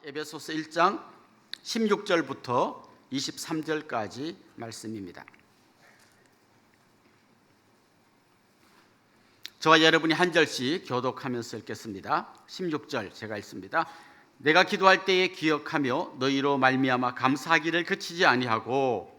에베소서 1장 16절부터 23절까지 말씀입니다. 저와 여러분이 한 절씩 교독하면서 읽겠습니다. 16절 제가 읽습니다. 내가 기도할 때에 기억하며 너희로 말미암아 감사하기를 그치지 아니하고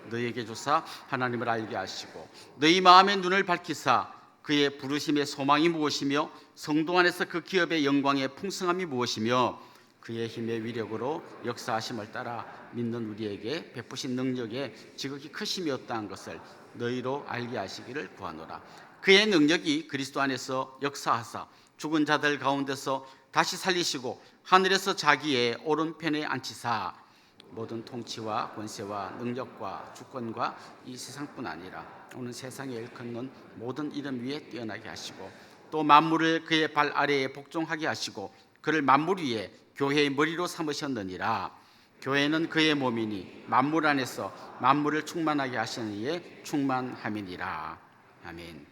너희에게 주사 하나님을 알게 하시고 너희 마음의 눈을 밝히사 그의 부르심의 소망이 무엇이며 성도 안에서 그 기업의 영광의 풍성함이 무엇이며 그의 힘의 위력으로 역사하심을 따라 믿는 우리에게 베푸신 능력의 지극히 크심이 어떠한 것을 너희로 알게 하시기를 구하노라. 그의 능력이 그리스도 안에서 역사하사 죽은 자들 가운데서 다시 살리시고 하늘에서 자기의 오른편에 앉히사 모든 통치와 권세와 능력과 주권과 이 세상뿐 아니라 오는 세상에 일컫는 모든 이름 위에 뛰어나게 하시고 또 만물을 그의 발 아래에 복종하게 하시고 그를 만물 위에 교회의 머리로 삼으셨느니라. 교회는 그의 몸이니 만물 안에서 만물을 충만하게 하시는 이의 충만함이니라. 아멘.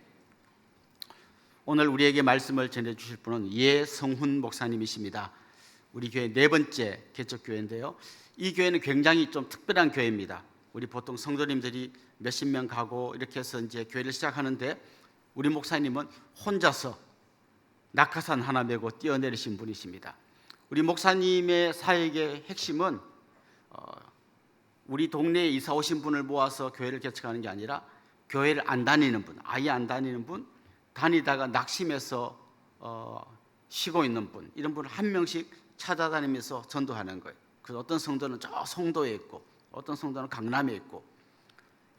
오늘 우리에게 말씀을 전해주실 분은 예성훈 목사님이십니다. 우리 교회 네 번째 개척교회인데요, 이 교회는 굉장히 좀 특별한 교회입니다. 우리 보통 성도님들이 몇십 명 가고 이렇게 해서 이제 교회를 시작하는데 우리 목사님은 혼자서 낙하산 하나 메고 뛰어내리신 분이십니다. 우리 목사님의 사역의 핵심은 우리 동네에 이사 오신 분을 모아서 교회를 개척하는 게 아니라 교회를 안 다니는 분, 아예 안 다니는 분, 다니다가 낙심해서 쉬고 있는 분, 이런 분을 한 명씩 찾아다니면서 전도하는 거예요. 그래서 어떤 성도는 저 송도에 있고 어떤 성도는 강남에 있고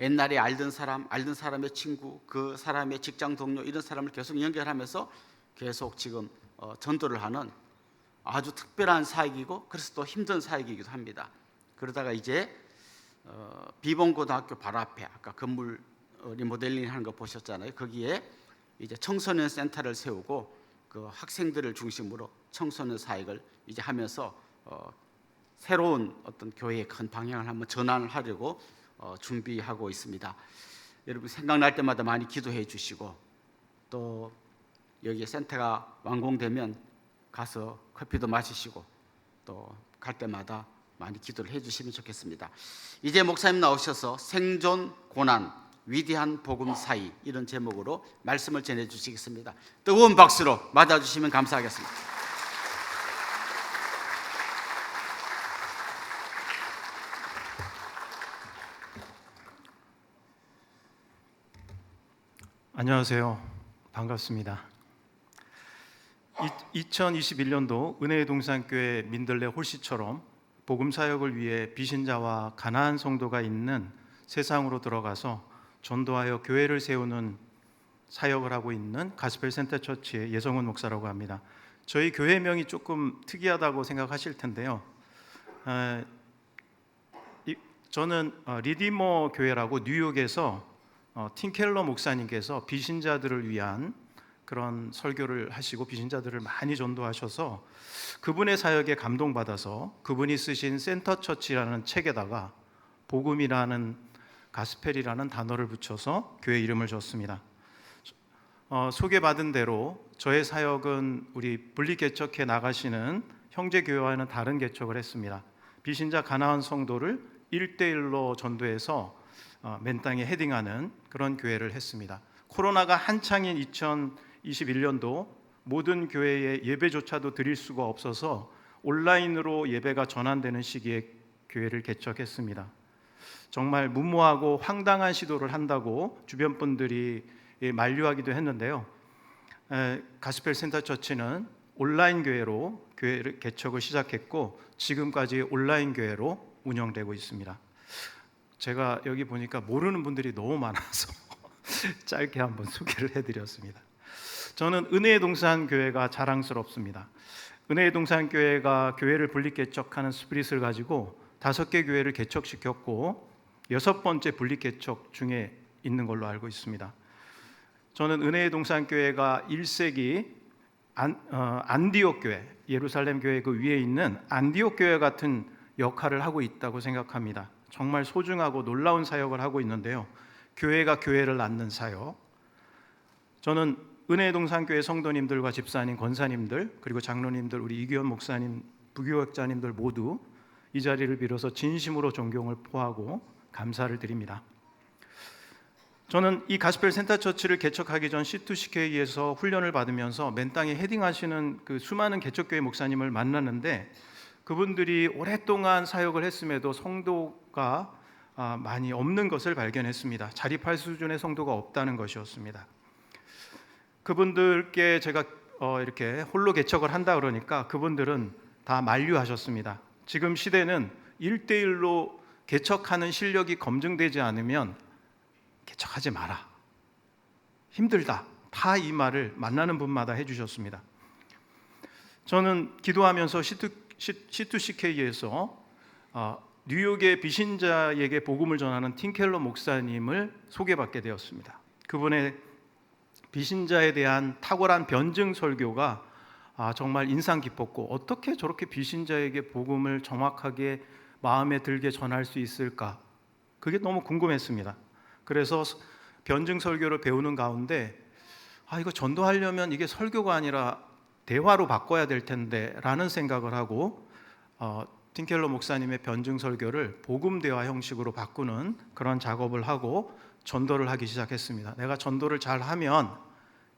옛날에 알던 사람의 친구, 그 사람의 직장 동료, 이런 사람을 계속 연결하면서 계속 지금 전도를 하는 아주 특별한 사역이고 그래서 또 힘든 사역이기도 합니다. 그러다가 이제 비봉고등학교 바로 앞에 아까 건물 리모델링 하는 거 보셨잖아요. 거기에 이제 청소년 센터를 세우고 그 학생들을 중심으로 청소년 사역을 이제 하면서 새로운 어떤 교회의 큰 방향을 한번 전환을 하려고 준비하고 있습니다. 여러분 생각날 때마다 많이 기도해 주시고 또 여기 센터가 완공되면 가서 커피도 마시시고 또 갈 때마다 많이 기도를 해 주시면 좋겠습니다. 이제 목사님 나오셔서 생존 고난 위대한 복음 사이, 이런 제목으로 말씀을 전해 주시겠습니다. 뜨거운 박수로 맞아 주시면 감사하겠습니다. 안녕하세요. 반갑습니다. 2021년도 은혜의 동산교회 민들레 홀씨처럼 복음 사역을 위해 비신자와 가난한 성도가 있는 세상으로 들어가서 전도하여 교회를 세우는 사역을 하고 있는 가스펠 센터 처치의 예성훈 목사라고 합니다. 저희 교회명이 조금 특이하다고 생각하실 텐데요, 저는 리디머 교회라고 뉴욕에서 팀 켈러 목사님께서 비신자들을 위한 그런 설교를 하시고 비신자들을 많이 전도하셔서 그분의 사역에 감동받아서 그분이 쓰신 센터 처치라는 책에다가 복음이라는 가스펠이라는 단어를 붙여서 교회 이름을 줬습니다. 소개받은 대로 저의 사역은 우리 분리 개척해 나가시는 형제 교회와는 다른 개척을 했습니다. 비신자 가나안 성도를 1대1로 전도해서 맨 땅에 헤딩하는 그런 교회를 했습니다. 코로나가 한창인 2021년도 모든 교회에 예배조차도 드릴 수가 없어서 온라인으로 예배가 전환되는 시기에 교회를 개척했습니다. 정말 무모하고 황당한 시도를 한다고 주변 분들이 만류하기도 했는데요, 가스펠 센터 처치는 온라인 교회로 교회를 개척을 시작했고 지금까지 온라인 교회로 운영되고 있습니다. 제가 여기 보니까 모르는 분들이 너무 많아서 짧게 한번 소개를 해드렸습니다. 저는 은혜의 동산 교회가 자랑스럽습니다. 은혜의 동산 교회가 교회를 분리 개척하는 스피릿을 가지고 5개 교회를 개척시켰고 6번째 분리 개척 중에 있는 걸로 알고 있습니다. 저는 은혜의 동산 교회가 1세기 안디옥 교회, 예루살렘 교회 그 위에 있는 안디옥 교회 같은 역할을 하고 있다고 생각합니다. 정말 소중하고 놀라운 사역을 하고 있는데요, 교회가 교회를 낳는 사역. 저는 은혜동산교회 성도님들과 집사님, 권사님들, 그리고 장로님들, 우리 이규현 목사님, 부교역자님들 모두 이 자리를 빌어서 진심으로 존경을 포하고 감사를 드립니다. 저는 이 가스펠 센터처치를 개척하기 전 C2CK에서 훈련을 받으면서 맨 땅에 헤딩하시는 그 수많은 개척교회 목사님을 만났는데, 그분들이 오랫동안 사역을 했음에도 성도가 많이 없는 것을 발견했습니다. 자립할 수준의 성도가 없다는 것이었습니다. 그분들께 제가 이렇게 홀로 개척을 한다 그러니까 그분들은 다 만류하셨습니다. 지금 시대는 1대1로 개척하는 실력이 검증되지 않으면 개척하지 마라, 힘들다, 다 이 말을 만나는 분마다 해주셨습니다. 저는 기도하면서 C2CK에서 뉴욕의 비신자에게 복음을 전하는 팀켈러 목사님을 소개받게 되었습니다. 그분의 비신자에 대한 탁월한 변증 설교가 정말 인상 깊었고, 어떻게 저렇게 비신자에게 복음을 정확하게 마음에 들게 전할 수 있을까, 그게 너무 궁금했습니다. 그래서 변증 설교를 배우는 가운데 이거 전도하려면 이게 설교가 아니라 대화로 바꿔야 될 텐데 라는 생각을 하고 팀켈러 목사님의 변증 설교를 복음 대화 형식으로 바꾸는 그런 작업을 하고 전도를 하기 시작했습니다. 내가 전도를 잘 하면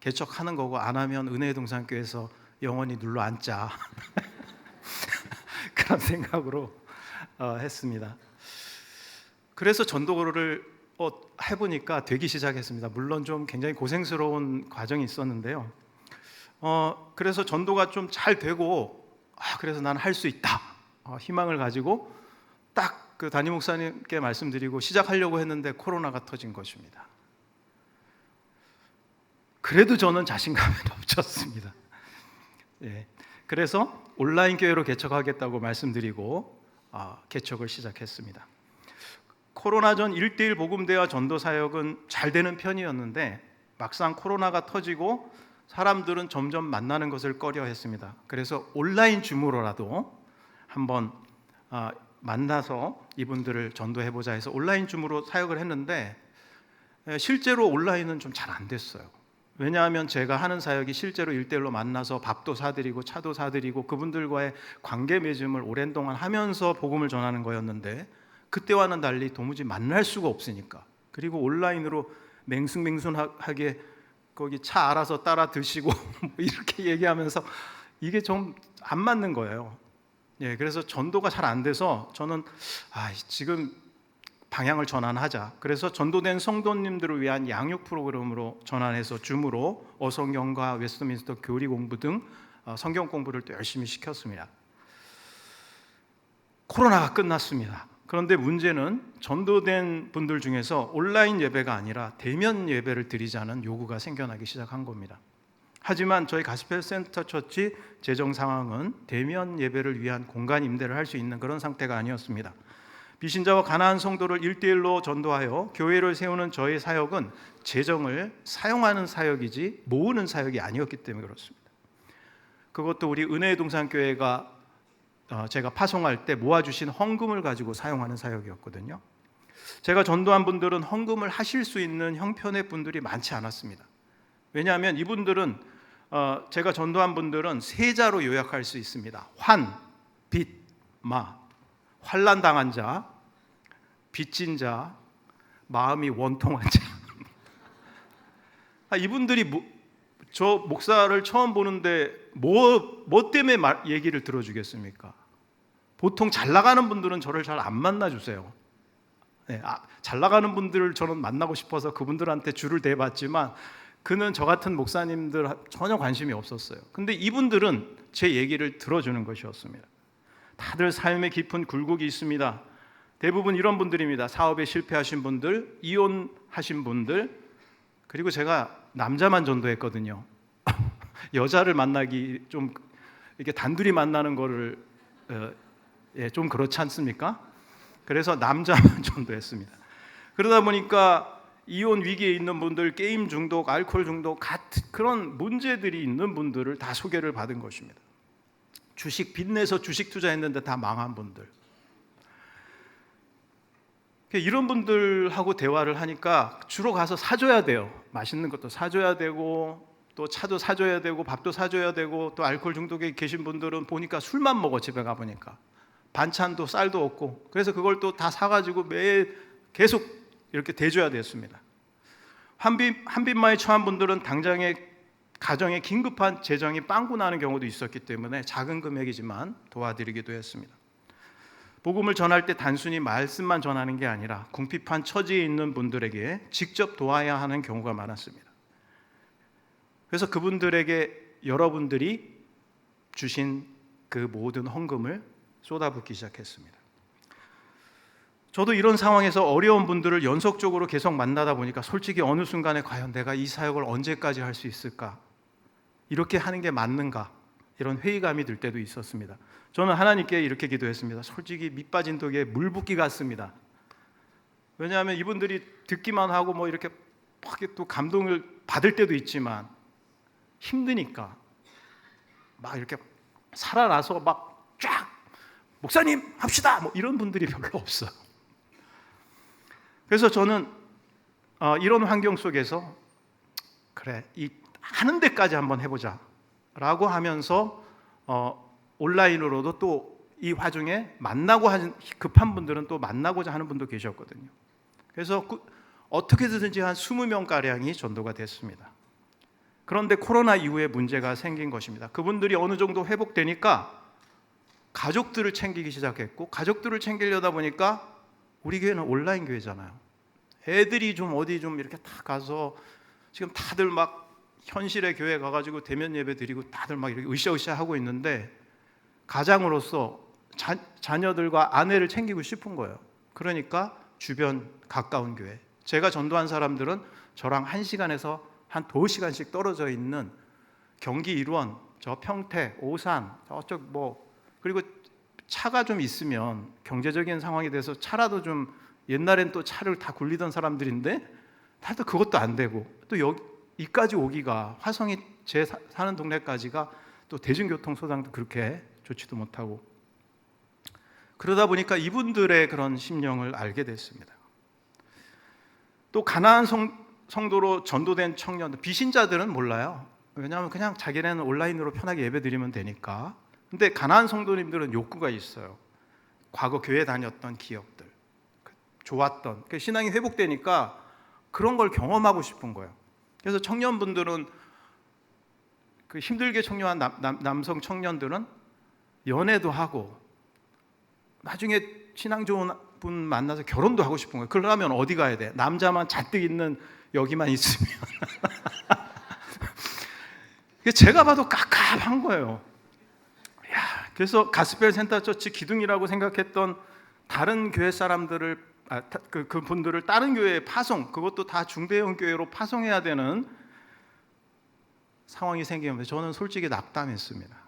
개척하는 거고, 안 하면 은혜동산교회에서 영원히 눌러 앉자 그런 생각으로 했습니다. 그래서 전도를 해보니까 되기 시작했습니다. 물론 좀 굉장히 고생스러운 과정이 있었는데요. 그래서 전도가 좀 잘 되고, 그래서 나는 할 수 있다, 희망을 가지고 딱 그 담임 목사님께 말씀드리고 시작하려고 했는데 코로나가 터진 것입니다. 그래도 저는 자신감이 넘쳤습니다. 그래서 온라인 교회로 개척하겠다고 말씀드리고 개척을 시작했습니다. 코로나 전 1대1 복음대화 전도 사역은 잘 되는 편이었는데, 막상 코로나가 터지고 사람들은 점점 만나는 것을 꺼려했습니다. 그래서 온라인 줌으로라도 한번 만나서 이분들을 전도해보자 해서 온라인 줌으로 사역을 했는데, 실제로 온라인은 좀 잘 안 됐어요. 왜냐하면 제가 하는 사역이 실제로 1대1로 만나서 밥도 사드리고 차도 사드리고 그분들과의 관계 맺음을 오랜 동안 하면서 복음을 전하는 거였는데, 그때와는 달리 도무지 만날 수가 없으니까, 그리고 온라인으로 맹숭맹숭하게 거기 차 알아서 따라 드시고 이렇게 얘기하면서 이게 좀 안 맞는 거예요. 그래서 전도가 잘 안 돼서 저는 지금 방향을 전환하자. 그래서 전도된 성도님들을 위한 양육 프로그램으로 전환해서 줌으로 어성경과 웨스트민스터 교리 공부 등 성경 공부를 또 열심히 시켰습니다. 코로나가 끝났습니다. 그런데 문제는 전도된 분들 중에서 온라인 예배가 아니라 대면 예배를 드리자는 요구가 생겨나기 시작한 겁니다. 하지만 저희 가스펠 센터 처치 재정 상황은 대면 예배를 위한 공간 임대를 할 수 있는 그런 상태가 아니었습니다. 비신자와 가난한 성도를 1대1로 전도하여 교회를 세우는 저의 사역은 재정을 사용하는 사역이지 모으는 사역이 아니었기 때문에 그렇습니다. 그것도 우리 은혜동산교회가 제가 파송할 때 모아주신 헌금을 가지고 사용하는 사역이었거든요. 제가 전도한 분들은 헌금을 하실 수 있는 형편의 분들이 많지 않았습니다. 왜냐하면 이분들은 제가 전도한 분들은 세 자로 요약할 수 있습니다. 환, 빚, 마. 환난 당한 자, 빚진 자, 마음이 원통한 자. 이분들이 저 목사를 처음 보는데 뭐 때문에 얘기를 들어주겠습니까? 보통 잘 나가는 분들은 저를 잘 안 만나주세요. 잘 나가는 분들을 저는 만나고 싶어서 그분들한테 줄을 대봤지만 그는 저 같은 목사님들 전혀 관심이 없었어요. 근데 이분들은 제 얘기를 들어주는 것이었습니다. 다들 삶의 깊은 굴곡이 있습니다. 대부분 이런 분들입니다. 사업에 실패하신 분들, 이혼하신 분들, 그리고 제가 남자만 전도했거든요. 여자를 만나기 좀 이렇게 단둘이 만나는 거를 좀 그렇지 않습니까? 그래서 남자만 전도했습니다. 그러다 보니까 이혼 위기에 있는 분들, 게임 중독, 알코올 중독 같은 그런 문제들이 있는 분들을 다 소개를 받은 것입니다. 주식 빚내서 주식 투자했는데 다 망한 분들. 이런 분들하고 대화를 하니까 주로 가서 사줘야 돼요. 맛있는 것도 사줘야 되고 또 차도 사줘야 되고 밥도 사줘야 되고 또 알코올 중독에 계신 분들은 보니까 술만 먹어. 집에 가보니까 반찬도 쌀도 없고, 그래서 그걸 또 다 사가지고 매일 계속 이렇게 대줘야 됐습니다. 한빈마에 처한 분들은 당장에 가정에 긴급한 재정이 빵꾸 나는 경우도 있었기 때문에 작은 금액이지만 도와드리기도 했습니다. 복음을 전할 때 단순히 말씀만 전하는 게 아니라 궁핍한 처지에 있는 분들에게 직접 도와야 하는 경우가 많았습니다. 그래서 그분들에게 여러분들이 주신 그 모든 헌금을 쏟아붓기 시작했습니다. 저도 이런 상황에서 어려운 분들을 연속적으로 계속 만나다 보니까 솔직히 어느 순간에 과연 내가 이 사역을 언제까지 할 수 있을까? 이렇게 하는 게 맞는가? 이런 회의감이 들 때도 있었습니다. 저는 하나님께 이렇게 기도했습니다. 솔직히 밑 빠진 독에 물 붓기 같습니다. 왜냐하면 이분들이 듣기만 하고 뭐 이렇게 막 또 감동을 받을 때도 있지만 힘드니까 막 이렇게 살아나서 막 쫙 목사님 합시다 뭐 이런 분들이 별로 없어요. 그래서 저는 이런 환경 속에서 그래 이 하는 데까지 한번 해보자 라고 하면서 온라인으로도 또 이 와중에 만나고 하는 급한 분들은 또 만나고자 하는 분도 계셨거든요. 그래서 어떻게든지 한 20명가량이 전도가 됐습니다. 그런데 코로나 이후에 문제가 생긴 것입니다. 그분들이 어느 정도 회복되니까 가족들을 챙기기 시작했고, 가족들을 챙기려다 보니까 우리 교회는 온라인 교회잖아요. 애들이 좀 어디 좀 이렇게 다 가서 지금 다들 막 현실의 교회 가가지고 대면 예배 드리고 다들 막 이렇게 으쌰으쌰 하고 있는데 가장으로서 자녀들과 아내를 챙기고 싶은 거예요. 그러니까 주변 가까운 교회, 제가 전도한 사람들은 저랑 1시간에서 한 2시간씩 떨어져 있는 경기 일원, 저 평택, 오산, 저쪽 뭐 그리고 차가 좀 있으면 경제적인 상황에 대해서 차라도 좀 옛날엔 또 차를 다 굴리던 사람들인데 다들 그것도 안 되고 또 여기까지 오기가 화성이 제 사는 동네까지가 또 대중교통수단도 그렇게 좋지도 못하고 그러다 보니까 이분들의 그런 심령을 알게 됐습니다. 또 가나안 성도로 전도된 청년들, 비신자들은 몰라요. 왜냐하면 그냥 자기네는 온라인으로 편하게 예배드리면 되니까. 근데 가나안 성도님들은 욕구가 있어요. 과거 교회 다녔던 기억들, 좋았던 신앙이 회복되니까 그런 걸 경험하고 싶은 거예요. 그래서 청년분들은 그 힘들게 청년한 남성 청년들은 연애도 하고 나중에 신앙 좋은 분 만나서 결혼도 하고 싶은 거예요. 그러려면 어디 가야 돼? 남자만 잔뜩 있는 여기만 있으면 제가 봐도 깝깝한 거예요. 그래서 가스펠 센터 처치 기둥이라고 생각했던 다른 교회 사람들을 그 분들을 다른 교회에 파송, 그것도 다 중대형 교회로 파송해야 되는 상황이 생기면서 저는 솔직히 낙담했습니다.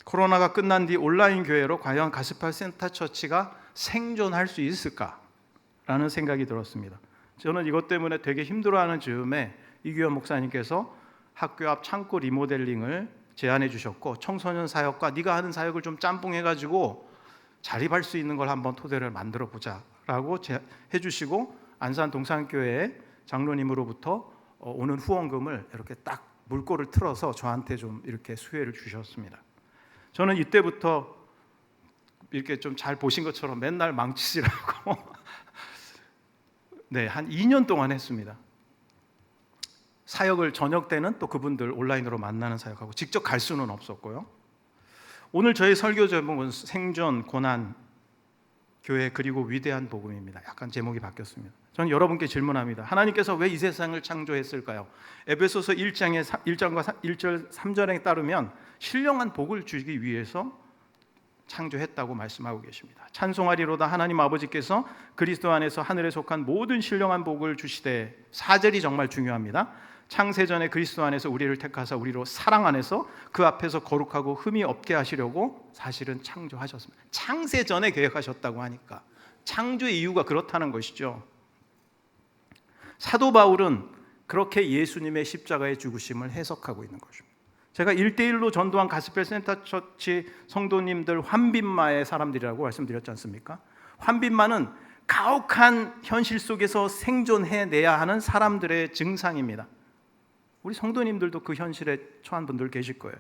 코로나가 끝난 뒤 온라인 교회로 과연 가스펠 센터 처치가 생존할 수 있을까라는 생각이 들었습니다. 저는 이것 때문에 되게 힘들어하는 즈음에 이규현 목사님께서 학교 앞 창고 리모델링을 제안해 주셨고, 청소년 사역과 네가 하는 사역을 좀 짬뽕해가지고 자립할 수 있는 걸 한번 토대를 만들어 보자라고 해주시고, 안산 동산교회 장로님으로부터 오는 후원금을 이렇게 딱 물꼬를 틀어서 저한테 좀 이렇게 수혜를 주셨습니다. 저는 이때부터 이렇게 좀 잘 보신 것처럼 맨날 망치질하고 네, 한 2년 동안 했습니다. 사역을 저녁 때는 또 그분들 온라인으로 만나는 사역하고 직접 갈 수는 없었고요. 오늘 저희 설교 제목은 생존, 고난, 교회 그리고 위대한 복음입니다. 약간 제목이 바뀌었습니다. 저는 여러분께 질문합니다. 하나님께서 왜 이 세상을 창조했을까요? 에베소서 1장과 1절 3절에 따르면 신령한 복을 주기 위해서 창조했다고 말씀하고 계십니다. 찬송하리로다 하나님 아버지께서 그리스도 안에서 하늘에 속한 모든 신령한 복을 주시되, 4절이 정말 중요합니다. 창세전에 그리스도 안에서 우리를 택하사 우리로 사랑 안에서 그 앞에서 거룩하고 흠이 없게 하시려고 사실은 창조하셨습니다. 창세전에 계획하셨다고 하니까 창조의 이유가 그렇다는 것이죠. 사도 바울은 그렇게 예수님의 십자가의 죽으심을 해석하고 있는 것입니다. 제가 1대1로 전도한 가스펠 센터 처치 성도님들 환빈마의 사람들이라고 말씀드렸지 않습니까? 환빈마는 가혹한 현실 속에서 생존해내야 하는 사람들의 증상입니다. 우리 성도님들도 그 현실에 처한 분들 계실 거예요.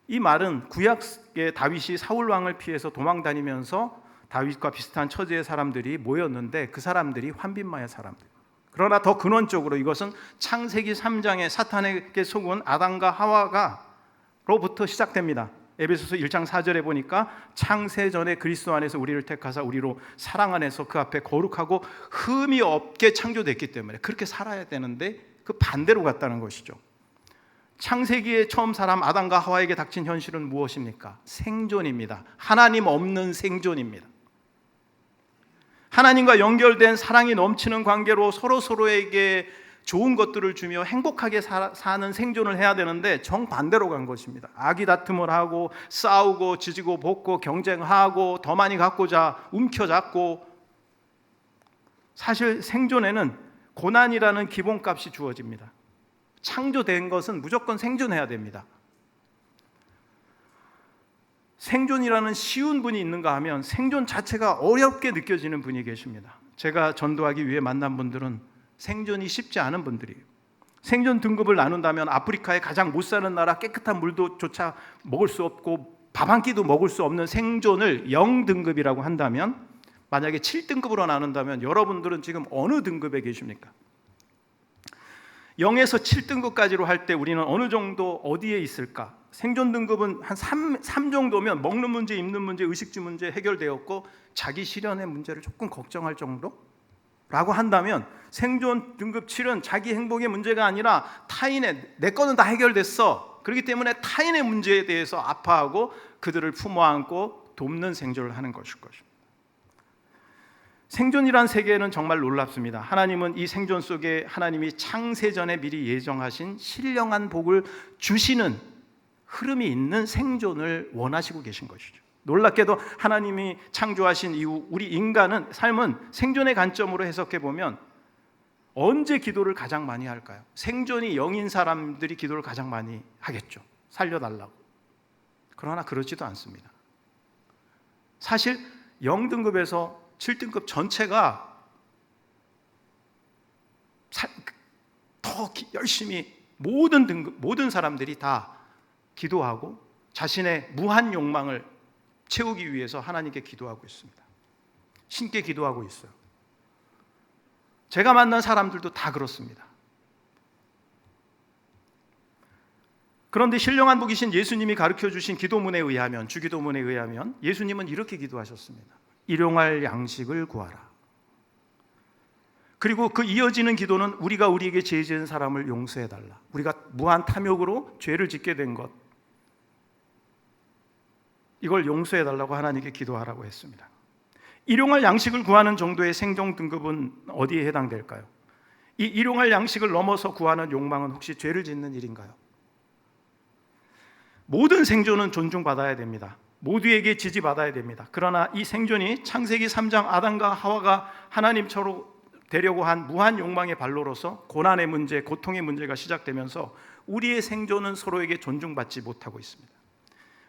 이 말은 구약의 다윗이 사울 왕을 피해서 도망 다니면서 다윗과 비슷한 처지의 사람들이 모였는데 그 사람들이 환빈마의 사람들. 그러나 더 근원적으로 이것은 창세기 3장에 사탄에게 속은 아담과 하와가로부터 시작됩니다. 에베소서 1장 4절에 보니까 창세 전에 그리스도 안에서 우리를 택하사 우리로 사랑 안에서 그 앞에 거룩하고 흠이 없게 창조됐기 때문에 그렇게 살아야 되는데 그 반대로 갔다는 것이죠. 창세기의 처음 사람 아담과 하와에게 닥친 현실은 무엇입니까? 생존입니다. 하나님 없는 생존입니다. 하나님과 연결된 사랑이 넘치는 관계로 서로에게 좋은 것들을 주며 행복하게 사는 생존을 해야 되는데 정반대로 간 것입니다. 악의다툼을 하고 싸우고 지지고 볶고 경쟁하고 더 많이 갖고자 움켜잡고, 사실 생존에는 고난이라는 기본값이 주어집니다. 창조된 것은 무조건 생존해야 됩니다. 생존이라는 쉬운 분이 있는가 하면 생존 자체가 어렵게 느껴지는 분이 계십니다. 제가 전도하기 위해 만난 분들은 생존이 쉽지 않은 분들이에요. 생존 등급을 나눈다면 아프리카의 가장 못 사는 나라, 깨끗한 물도조차 먹을 수 없고 밥 한 끼도 먹을 수 없는 생존을 0등급이라고 한다면, 만약에 7등급으로 나눈다면 여러분들은 지금 어느 등급에 계십니까? 0에서 7등급까지로 할 때 우리는 어느 정도 어디에 있을까? 생존 등급은 한 3 정도면 먹는 문제, 입는 문제, 의식주 문제 해결되었고 자기 실현의 문제를 조금 걱정할 정도라고 한다면, 생존 등급 7은 자기 행복의 문제가 아니라 타인의, 내 거는 다 해결됐어. 그렇기 때문에 타인의 문제에 대해서 아파하고 그들을 품어안고 돕는 생존을 하는 것일 것입니다. 생존이란 세계는 정말 놀랍습니다. 하나님은 이 생존 속에 하나님이 창세전에 미리 예정하신 신령한 복을 주시는 흐름이 있는 생존을 원하시고 계신 것이죠. 놀랍게도 하나님이 창조하신 이후 우리 인간은 삶은 생존의 관점으로 해석해 보면 언제 기도를 가장 많이 할까요? 생존이 0인 사람들이 기도를 가장 많이 하겠죠. 살려달라고. 그러나 그렇지도 않습니다. 사실 0등급에서 7등급 전체가 더 열심히 모든 사람들이 다 기도하고 자신의 무한 욕망을 채우기 위해서 하나님께 기도하고 있습니다. 신께 기도하고 있어요. 제가 만난 사람들도 다 그렇습니다. 그런데 신령한 복이신 예수님이 가르쳐 주신 기도문에 의하면, 주기도문에 의하면 예수님은 이렇게 기도하셨습니다. 일용할 양식을 구하라. 그리고 그 이어지는 기도는 우리가 우리에게 죄 지은 사람을 용서해달라. 우리가 무한 탐욕으로 죄를 짓게 된 것, 이걸 용서해달라고 하나님께 기도하라고 했습니다. 일용할 양식을 구하는 정도의 생존 등급은 어디에 해당될까요? 이 일용할 양식을 넘어서 구하는 욕망은 혹시 죄를 짓는 일인가요? 모든 생존은 존중받아야 됩니다. 모두에게 지지받아야 됩니다. 그러나 이 생존이 창세기 3장 아담과 하와가 하나님처럼 되려고 한 무한 욕망의 발로로서 고난의 문제, 고통의 문제가 시작되면서 우리의 생존은 서로에게 존중받지 못하고 있습니다.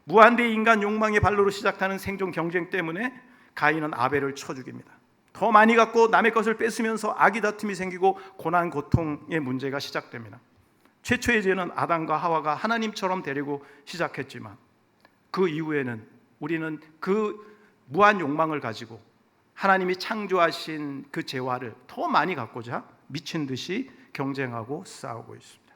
무한대의 인간 욕망의 발로로 시작하는 생존 경쟁 때문에 가인은 아벨을 쳐 죽입니다. 더 많이 갖고 남의 것을 뺏으면서 악의 다툼이 생기고 고난, 고통의 문제가 시작됩니다. 최초의 죄는 아담과 하와가 하나님처럼 되려고 시작했지만 그 이후에는 우리는 그 무한 욕망을 가지고 하나님이 창조하신 그 재화를 더 많이 갖고자 미친 듯이 경쟁하고 싸우고 있습니다.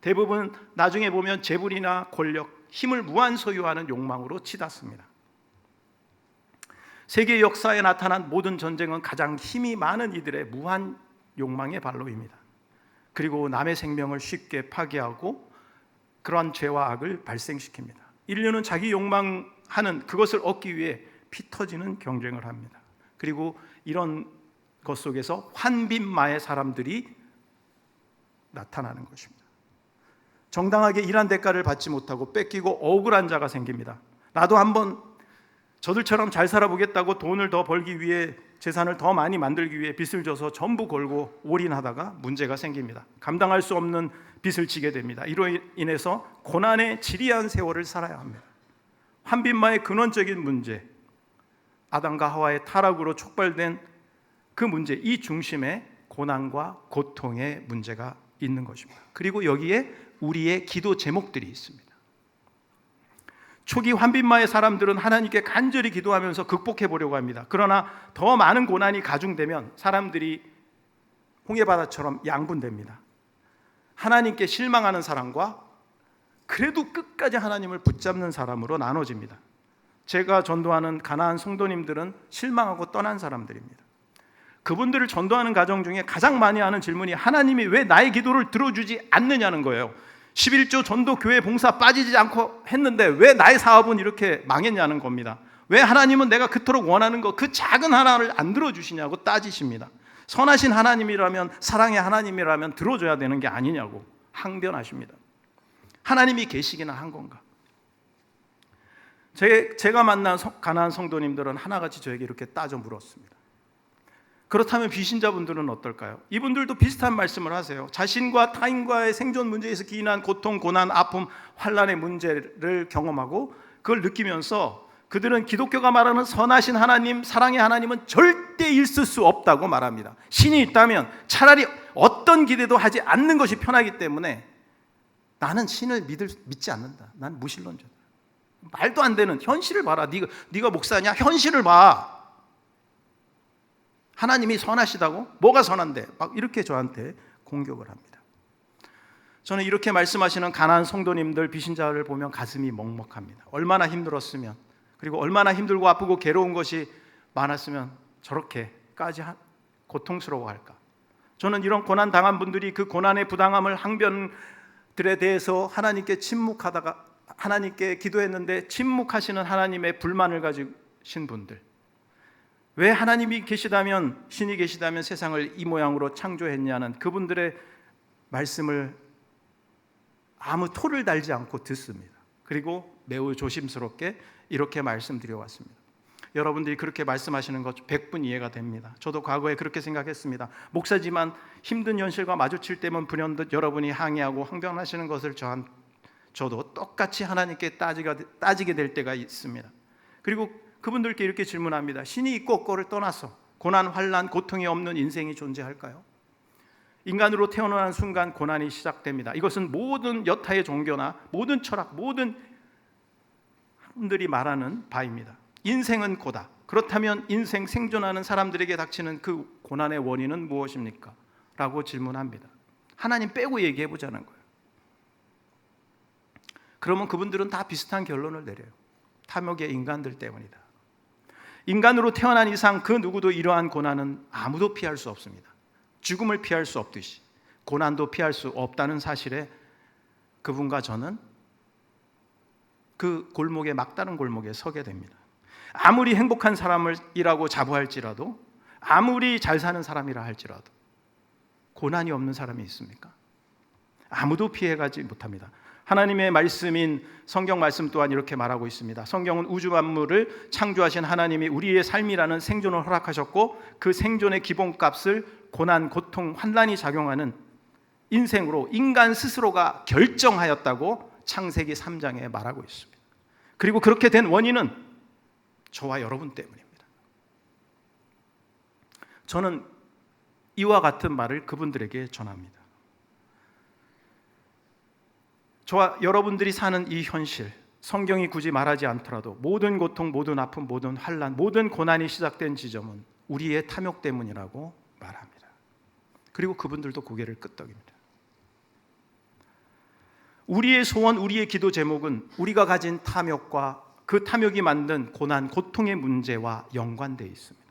대부분 나중에 보면 재물이나 권력, 힘을 무한 소유하는 욕망으로 치닫습니다. 세계 역사에 나타난 모든 전쟁은 가장 힘이 많은 이들의 무한 욕망의 발로입니다. 그리고 남의 생명을 쉽게 파괴하고 그러한 죄와 악을 발생시킵니다. 인류는 자기 욕망하는 그것을 얻기 위해 피 터지는 경쟁을 합니다. 그리고 이런 것 속에서 환빈마의 사람들이 나타나는 것입니다. 정당하게 일한 대가를 받지 못하고 뺏기고 억울한 자가 생깁니다. 나도 한번 저들처럼 잘 살아보겠다고 돈을 더 벌기 위해, 재산을 더 많이 만들기 위해 빚을 져서 전부 걸고 올인하다가 문제가 생깁니다. 감당할 수 없는 빚을 지게 됩니다. 이로 인해서 고난의 지리한 세월을 살아야 합니다. 환빈마의 근원적인 문제, 아담과 하와의 타락으로 촉발된 그 문제, 이 중심에 고난과 고통의 문제가 있는 것입니다. 그리고 여기에 우리의 기도 제목들이 있습니다. 초기 환빈마의 사람들은 하나님께 간절히 기도하면서 극복해 보려고 합니다. 그러나 더 많은 고난이 가중되면 사람들이 홍해바다처럼 양분됩니다. 하나님께 실망하는 사람과 그래도 끝까지 하나님을 붙잡는 사람으로 나눠집니다. 제가 전도하는 가나안 성도님들은 실망하고 떠난 사람들입니다. 그분들을 전도하는 과정 중에 가장 많이 하는 질문이 하나님이 왜 나의 기도를 들어주지 않느냐는 거예요. 11조 전도 교회 봉사 빠지지 않고 했는데 왜 나의 사업은 이렇게 망했냐는 겁니다. 왜 하나님은 내가 그토록 원하는 그 작은 하나를 안 들어주시냐고 따지십니다. 선하신 하나님이라면, 사랑의 하나님이라면 들어줘야 되는 게 아니냐고 항변하십니다. 하나님이 계시기는 한 건가? 제가 만난 가나안 성도님들은 하나같이 저에게 이렇게 따져 물었습니다. 그렇다면 비신자분들은 어떨까요? 이분들도 비슷한 말씀을 하세요. 자신과 타인과의 생존 문제에서 기인한 고통, 고난, 아픔, 환난의 문제를 경험하고 그걸 느끼면서 그들은 기독교가 말하는 선하신 하나님, 사랑의 하나님은 절대 있을 수 없다고 말합니다. 신이 있다면 차라리 어떤 기대도 하지 않는 것이 편하기 때문에 나는 신을 믿지 않는다. 난 무신론자다. 말도 안 되는 현실을 봐라. 네가 목사냐? 현실을 봐. 하나님이 선하시다고? 뭐가 선한데? 막 이렇게 저한테 공격을 합니다. 저는 이렇게 말씀하시는 가나안 성도님들, 비신자를 보면 가슴이 먹먹합니다. 얼마나 힘들었으면, 그리고 얼마나 힘들고 아프고 괴로운 것이 많았으면 저렇게까지 고통스러워할까? 저는 이런 고난 당한 분들이 그 고난의 부당함을, 항변들에 대해서 하나님께 침묵하다가 하나님께 기도했는데 침묵하시는 하나님의 불만을 가지신 분들, 왜 하나님이 계시다면, 신이 계시다면 세상을 이 모양으로 창조했냐는 그분들의 말씀을 아무 토를 달지 않고 듣습니다. 그리고 매우 조심스럽게 이렇게 말씀드려 왔습니다. 여러분들이 그렇게 말씀하시는 것 100분 이해가 됩니다. 저도 과거에 그렇게 생각했습니다. 목사지만 힘든 현실과 마주칠 때면 불현듯 여러분이 항의하고 항변하시는 것을 저도 똑같이 하나님께 따지게 될 때가 있습니다. 그리고 그분들께 이렇게 질문합니다. 신이 있고 없고를 떠나서 고난, 환난, 고통이 없는 인생이 존재할까요? 인간으로 태어나는 순간 고난이 시작됩니다. 이것은 모든 여타의 종교나 모든 철학, 모든 분들이 말하는 바입니다. 인생은 고다. 그렇다면 인생 생존하는 사람들에게 닥치는 그 고난의 원인은 무엇입니까? 라고 질문합니다. 하나님 빼고 얘기해 보자는 거예요. 그러면 그분들은 다 비슷한 결론을 내려요. 탐욕의 인간들 때문이다. 인간으로 태어난 이상 그 누구도 이러한 고난은 아무도 피할 수 없습니다. 죽음을 피할 수 없듯이 고난도 피할 수 없다는 사실에 그분과 저는 그 골목에, 막다른 골목에 서게 됩니다. 아무리 행복한 사람이라고 자부할지라도, 아무리 잘 사는 사람이라 할지라도 고난이 없는 사람이 있습니까? 아무도 피해가지 못합니다. 하나님의 말씀인 성경 말씀 또한 이렇게 말하고 있습니다. 성경은 우주 만물을 창조하신 하나님이 우리의 삶이라는 생존을 허락하셨고 그 생존의 기본값을 고난, 고통, 환난이 작용하는 인생으로 인간 스스로가 결정하였다고 창세기 3장에 말하고 있습니다. 그리고 그렇게 된 원인은 저와 여러분 때문입니다. 저는 이와 같은 말을 그분들에게 전합니다. 저와 여러분들이 사는 이 현실, 성경이 굳이 말하지 않더라도 모든 고통, 모든 아픔, 모든 환난, 모든 고난이 시작된 지점은 우리의 탐욕 때문이라고 말합니다. 그리고 그분들도 고개를 끄덕입니다. 우리의 소원, 우리의 기도 제목은 우리가 가진 탐욕과 그 탐욕이 만든 고난, 고통의 문제와 연관되어 있습니다.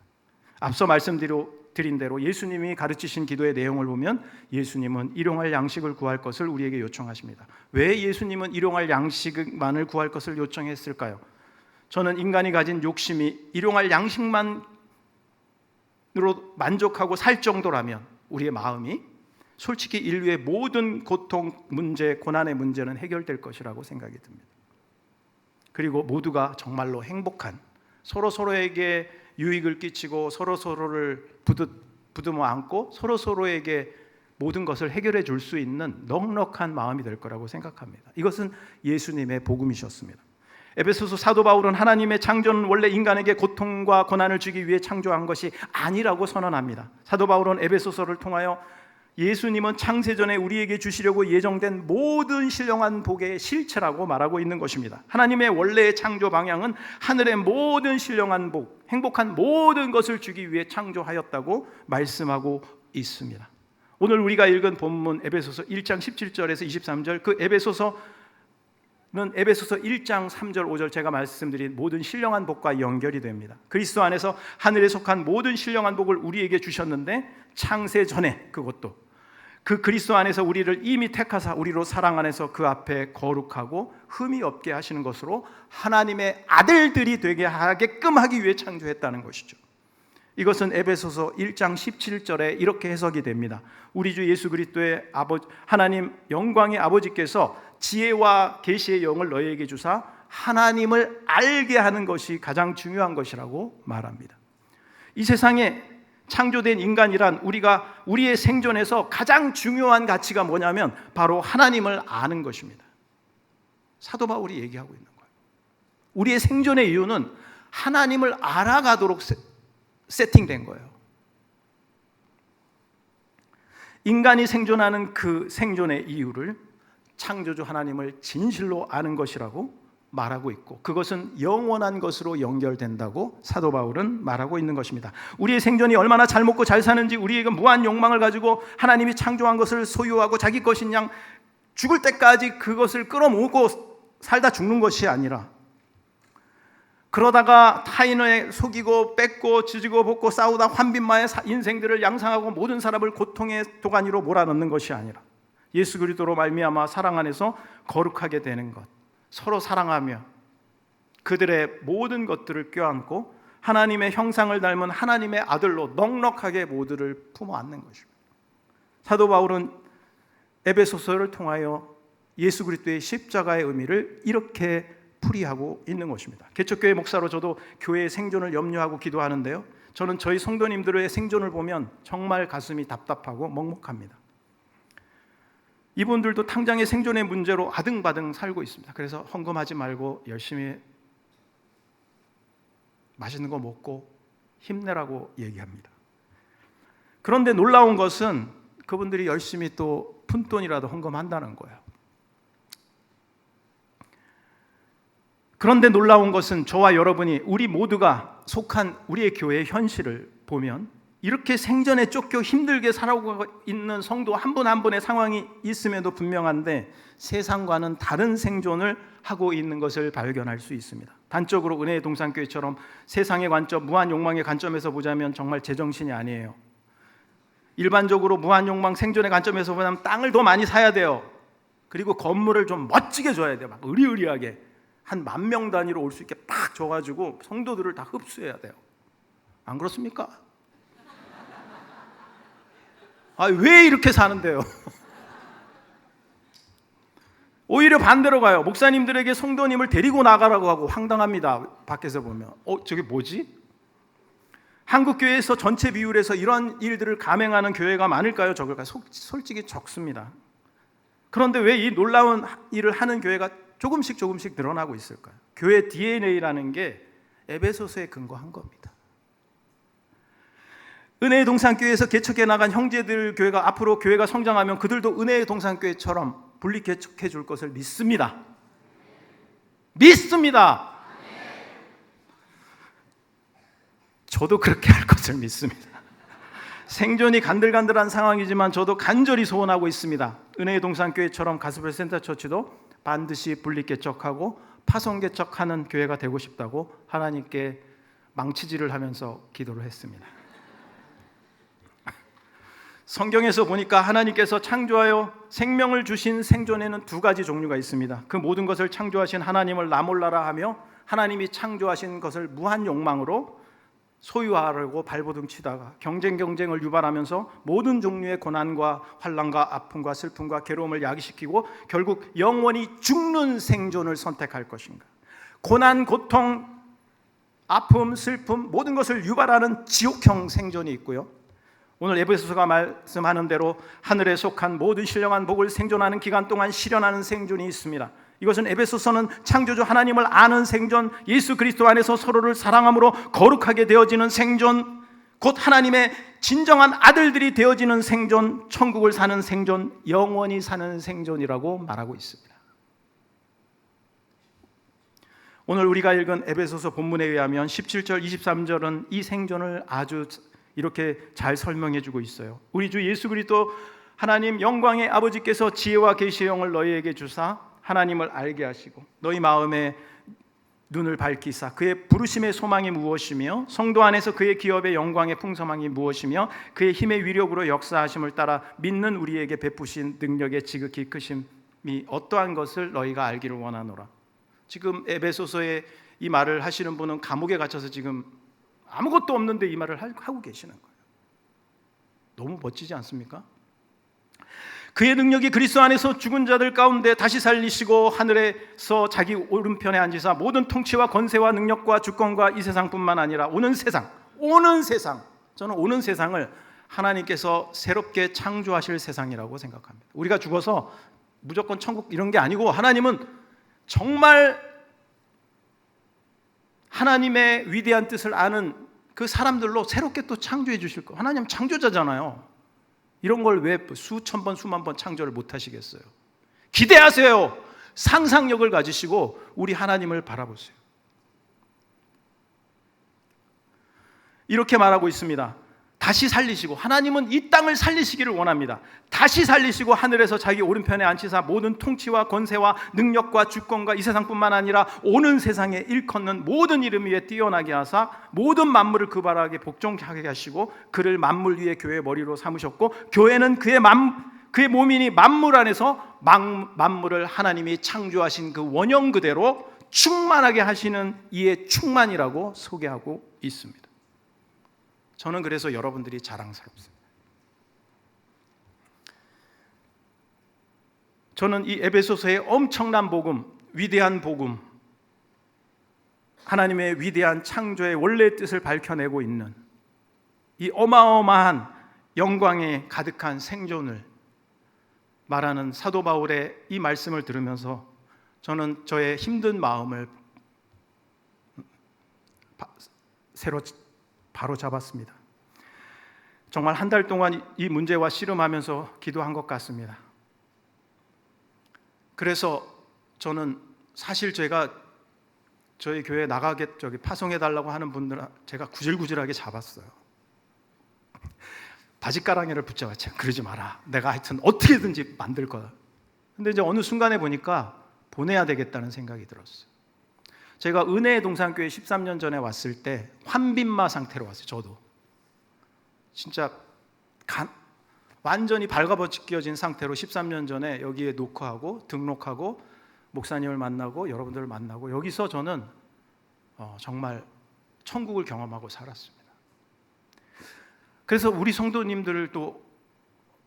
앞서 말씀드린 대로 예수님이 가르치신 기도의 내용을 보면 예수님은 일용할 양식을 구할 것을 우리에게 요청하십니다. 왜 예수님은 일용할 양식만을 구할 것을 요청했을까요? 저는 인간이 가진 욕심이 일용할 양식만으로 만족하고 살 정도라면 우리의 마음이 솔직히 인류의 모든 고통, 문제, 고난의 문제는 해결될 것이라고 생각이 듭니다. 그리고 모두가 정말로 행복한, 서로에게 유익을 끼치고 서로를 부드러 안고 서로에게 모든 것을 해결해 줄 수 있는 넉넉한 마음이 될 거라고 생각합니다. 이것은 예수님의 복음이셨습니다. 에베소서 사도 바울은 하나님의 창조는 원래 인간에게 고통과 고난을 주기 위해 창조한 것이 아니라고 선언합니다. 사도 바울은 에베소서를 통하여 예수님은 창세전에 우리에게 주시려고 예정된 모든 신령한 복의 실체라고 말하고 있는 것입니다. 하나님의 원래의 창조 방향은 하늘의 모든 신령한 복, 행복한 모든 것을 주기 위해 창조하였다고 말씀하고 있습니다. 오늘 우리가 읽은 본문 에베소서 1장 17절에서 23절, 그 에베소서 1장 3절 5절 제가 말씀드린 모든 신령한 복과 연결이 됩니다. 그리스도 안에서 하늘에 속한 모든 신령한 복을 우리에게 주셨는데, 창세 전에 그것도 그 그리스도 안에서 우리를 이미 택하사 우리로 사랑 안에서 그 앞에 거룩하고 흠이 없게 하시는 것으로 하나님의 아들들이 되게 하게끔 하기 위해 창조했다는 것이죠. 이것은 에베소서 1장 17절에 이렇게 해석이 됩니다. 우리 주 예수 그리스도의 하나님 영광의 아버지께서 지혜와 계시의 영을 너희에게 주사 하나님을 알게 하는 것이 가장 중요한 것이라고 말합니다. 이 세상에 창조된 인간이란 우리의 생존에서 가장 중요한 가치가 뭐냐면 바로 하나님을 아는 것입니다. 사도 바울이 얘기하고 있는 거예요. 우리의 생존의 이유는 하나님을 알아가도록 세팅된 거예요. 인간이 생존하는 그 생존의 이유를 창조주 하나님을 진실로 아는 것이라고 말하고 있고, 그것은 영원한 것으로 연결된다고 사도 바울은 말하고 있는 것입니다. 우리의 생존이 얼마나 잘 먹고 잘 사는지, 우리에게 무한 욕망을 가지고 하나님이 창조한 것을 소유하고 자기 것인 양 죽을 때까지 그것을 끌어모으고 살다 죽는 것이 아니라, 그러다가 타인을 속이고 뺏고 지지고 볶고 싸우다 환빈마의 인생들을 양상하고 모든 사람을 고통의 도가니로 몰아넣는 것이 아니라 예수 그리스도로 말미암아 사랑 안에서 거룩하게 되는 것, 서로 사랑하며 그들의 모든 것들을 껴안고 하나님의 형상을 닮은 하나님의 아들로 넉넉하게 모두를 품어 안는 것입니다. 사도 바울은 에베소서를 통하여 예수 그리스도의 십자가의 의미를 이렇게 풀이하고 있는 것입니다. 개척교회 목사로 저도 교회의 생존을 염려하고 기도하는데요, 저는 저희 성도님들의 생존을 보면 정말 가슴이 답답하고 먹먹합니다. 이분들도 당장의 생존의 문제로 아등바등 살고 있습니다. 그래서 헌금하지 말고 열심히 맛있는 거 먹고 힘내라고 얘기합니다. 그런데 놀라운 것은 그분들이 열심히 또 푼돈이라도 헌금한다는 거예요. 그런데 놀라운 것은 저와 여러분이, 우리 모두가 속한 우리의 교회의 현실을 보면 이렇게 생존에 쫓겨 힘들게 살아오고 있는 성도 한 분 한 분의 상황이 있음에도 분명한데, 세상과는 다른 생존을 하고 있는 것을 발견할 수 있습니다. 단적으로 은혜의 동산교회처럼 세상의 관점, 무한 욕망의 관점에서 보자면 정말 제정신이 아니에요. 일반적으로 무한 욕망 생존의 관점에서 보자면 땅을 더 많이 사야 돼요. 그리고 건물을 좀 멋지게 줘야 돼요. 막 의리의리하게 한 10,000명 단위로 올 수 있게 팍 줘가지고 성도들을 다 흡수해야 돼요. 안 그렇습니까? 왜 이렇게 사는데요? 오히려 반대로 가요. 목사님들에게 성도님을 데리고 나가라고 하고 황당합니다. 밖에서 보면 저게 뭐지? 한국 교회에서 전체 비율에서 이런 일들을 감행하는 교회가 많을까요? 적을까요? 솔직히 적습니다. 그런데 왜 이 놀라운 일을 하는 교회가 조금씩 늘어나고 있을까요? 교회 DNA라는 게 에베소서에 근거한 겁니다. 은혜의 동산교회에서 개척해 나간 형제들 교회가 앞으로 교회가 성장하면 그들도 은혜의 동산교회처럼 분리 개척해 줄 것을 믿습니다. 저도 그렇게 할 것을 믿습니다. 생존이 간들간들한 상황이지만 저도 간절히 소원하고 있습니다. 은혜의 동산교회처럼 가스펠 센터처치도 반드시 분리 개척하고 파송 개척하는 교회가 되고 싶다고 하나님께 망치질을 하면서 기도를 했습니다. 성경에서 보니까 하나님께서 창조하여 생명을 주신 생존에는 2가지 종류가 있습니다. 그 모든 것을 창조하신 하나님을 나 몰라라 하며 하나님이 창조하신 것을 무한 욕망으로 소유하려고 발버둥 치다가 경쟁을 유발하면서 모든 종류의 고난과 환난과 아픔과 슬픔과 괴로움을 야기시키고 결국 영원히 죽는 생존을 선택할 것인가? 고난, 고통, 아픔, 슬픔 모든 것을 유발하는 지옥형 생존이 있고요, 오늘 에베소서가 말씀하는 대로 하늘에 속한 모든 신령한 복을 생존하는 기간 동안 실현하는 생존이 있습니다. 이것은 에베소서는 창조주 하나님을 아는 생존, 예수 그리스도 안에서 서로를 사랑함으로 거룩하게 되어지는 생존, 곧 하나님의 진정한 아들들이 되어지는 생존, 천국을 사는 생존, 영원히 사는 생존이라고 말하고 있습니다. 오늘 우리가 읽은 에베소서 본문에 의하면 17절, 23절은 이 생존을 아주 이렇게 잘 설명해 주고 있어요. 우리 주 예수 그리스도 하나님 영광의 아버지께서 지혜와 계시의 영을 너희에게 주사 하나님을 알게 하시고 너희 마음에 눈을 밝히사 그의 부르심의 소망이 무엇이며 성도 안에서 그의 기업의 영광의 풍성함이 무엇이며 그의 힘의 위력으로 역사하심을 따라 믿는 우리에게 베푸신 능력의 지극히 크심이 어떠한 것을 너희가 알기를 원하노라. 지금 에베소서에 이 말을 하시는 분은 감옥에 갇혀서 지금 아무것도 없는데 이 말을 하고 계시는 거예요. 너무 멋지지 않습니까? 그의 능력이 그리스도 안에서 죽은 자들 가운데 다시 살리시고 하늘에서 자기 오른편에 앉으사 모든 통치와 권세와 능력과 주권과 이 세상뿐만 아니라 오는 세상, 저는 오는 세상을 하나님께서 새롭게 창조하실 세상이라고 생각합니다. 우리가 죽어서 무조건 천국 이런 게 아니고 하나님은 정말 하나님의 위대한 뜻을 아는 그 사람들로 새롭게 또 창조해 주실 거예요. 하나님 창조자잖아요. 이런 걸 왜 수천 번 수만 번 창조를 못 하시겠어요? 기대하세요. 상상력을 가지시고 우리 하나님을 바라보세요. 이렇게 말하고 있습니다. 다시 살리시고 하나님은 이 땅을 살리시기를 원합니다. 다시 살리시고 하늘에서 자기 오른편에 앉히사 모든 통치와 권세와 능력과 주권과 이 세상뿐만 아니라 오는 세상에 일컫는 모든 이름 위에 뛰어나게 하사 모든 만물을 그 바라게 복종하게 하시고 그를 만물 위에 교회의 머리로 삼으셨고 교회는 그의 몸이니 만물 안에서 만물을 하나님이 창조하신 그 원형 그대로 충만하게 하시는 이의 충만이라고 소개하고 있습니다. 저는 그래서 여러분들이 자랑스럽습니다. 저는 이 에베소서의 엄청난 복음, 위대한 복음, 하나님의 위대한 창조의 원래의 뜻을 밝혀내고 있는 이 어마어마한 영광에 가득한 생존을 말하는 사도 바울의 이 말씀을 들으면서 저는 저의 힘든 마음을 새로 바로 잡았습니다. 정말 한 달 동안 이 문제와 씨름하면서 기도한 것 같습니다. 그래서 저는 사실 제가 저희 교회 나가게 파송해달라고 하는 분들은 제가 구질구질하게 잡았어요. 바지가랑이를 붙잡았지. 그러지 마라. 내가 하여튼 어떻게든지 만들 거다. 근데 이제 어느 순간에 보니까 보내야 되겠다는 생각이 들었어요. 제가 은혜의 동산교회 13년 전에 왔을 때 환빈마 상태로 왔어요. 저도 진짜 완전히 발가벗겨진 상태로 13년 전에 여기에 녹화하고 등록하고 목사님을 만나고 여러분들을 만나고 여기서 저는 정말 천국을 경험하고 살았습니다. 그래서 우리 성도님들도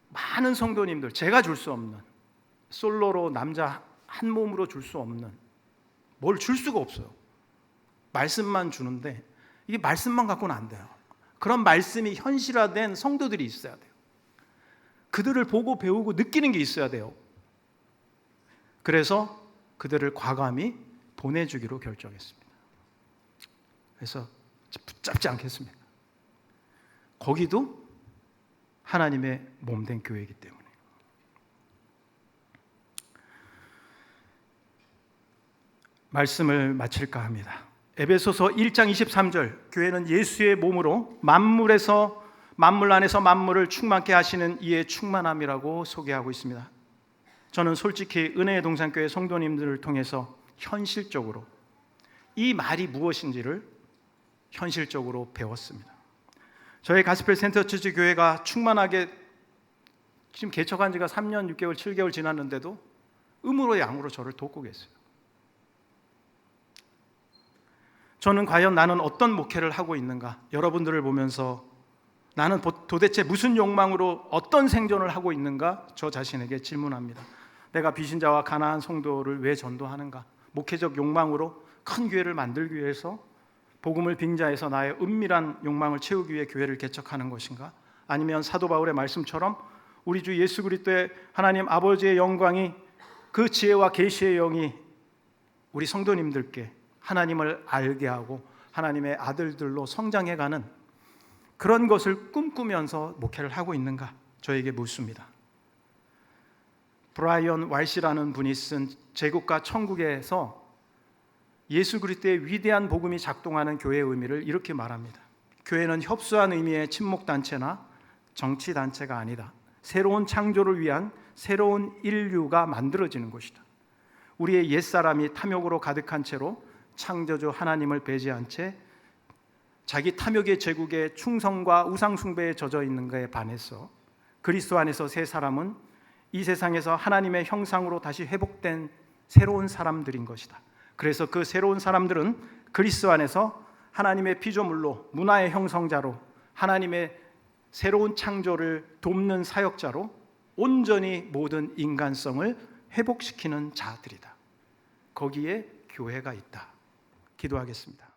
많은 성도님들 제가 줄 수 없는 솔로로 남자 한 몸으로 줄 수 없는 뭘 줄 수가 없어요. 말씀만 주는데 이게 말씀만 갖고는 안 돼요. 그런 말씀이 현실화된 성도들이 있어야 돼요. 그들을 보고 배우고 느끼는 게 있어야 돼요. 그래서 그들을 과감히 보내주기로 결정했습니다. 그래서 붙잡지 않겠습니다. 거기도 하나님의 몸된 교회이기 때문에. 말씀을 마칠까 합니다. 에베소서 1장 23절 교회는 예수의 몸으로 만물 안에서 만물을 충만케 하시는 이의 충만함이라고 소개하고 있습니다. 저는 솔직히 은혜의 동산교회 성도님들을 통해서 현실적으로 이 말이 무엇인지를 현실적으로 배웠습니다. 저희 가스펠 센터 처치 교회가 충만하게 지금 개척한 지가 3년 6개월 7개월 지났는데도 음으로 양으로 저를 돕고 계세요. 저는 과연 나는 어떤 목회를 하고 있는가? 여러분들을 보면서 나는 도대체 무슨 욕망으로 어떤 생존을 하고 있는가? 저 자신에게 질문합니다. 내가 비신자와 가난한 성도를 왜 전도하는가? 목회적 욕망으로 큰 교회를 만들기 위해서 복음을 빙자해서 나의 은밀한 욕망을 채우기 위해 교회를 개척하는 것인가? 아니면 사도 바울의 말씀처럼 우리 주 예수 그리스도의 하나님 아버지의 영광이 그 지혜와 계시의 영이 우리 성도님들께 하나님을 알게 하고 하나님의 아들들로 성장해가는 그런 것을 꿈꾸면서 목회를 하고 있는가? 저에게 묻습니다. 브라이언 왈시라는 분이 쓴 제국과 천국에서 예수 그리스도의 위대한 복음이 작동하는 교회의 의미를 이렇게 말합니다. 교회는 협소한 의미의 친목단체나 정치단체가 아니다. 새로운 창조를 위한 새로운 인류가 만들어지는 곳이다. 우리의 옛사람이 탐욕으로 가득한 채로 창조주 하나님을 배제한 채 자기 탐욕의 제국에 충성과 우상 숭배에 젖어 있는 것에 반해서 그리스도 안에서 새 사람은 이 세상에서 하나님의 형상으로 다시 회복된 새로운 사람들인 것이다. 그래서 그 새로운 사람들은 그리스도 안에서 하나님의 피조물로, 문화의 형성자로, 하나님의 새로운 창조를 돕는 사역자로 온전히 모든 인간성을 회복시키는 자들이다. 거기에 교회가 있다. 기도하겠습니다.